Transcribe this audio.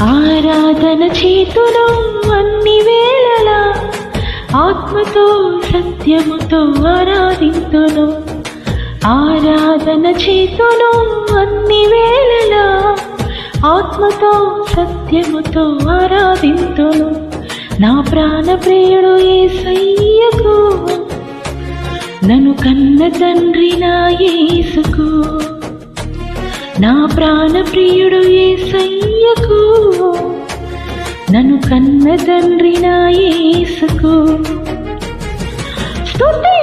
ఆరాధన చేతును అన్ని వేళలా ఆత్మతో సత్యముతో ఆరాధింతును. ఆరాధన చేతును అన్ని వేళలా ఆత్మతో సత్యముతో ఆరాధింతును. నా ప్రాణ ప్రియుడు యేసయ్యకు, నన్ను కన్న తండ్రి నా యేసుకు. నా ప్రాణ ప్రియుడు యేసయ్యకు, నన్ను కన్న తండ్రి నా యేసుకు. స్తుతి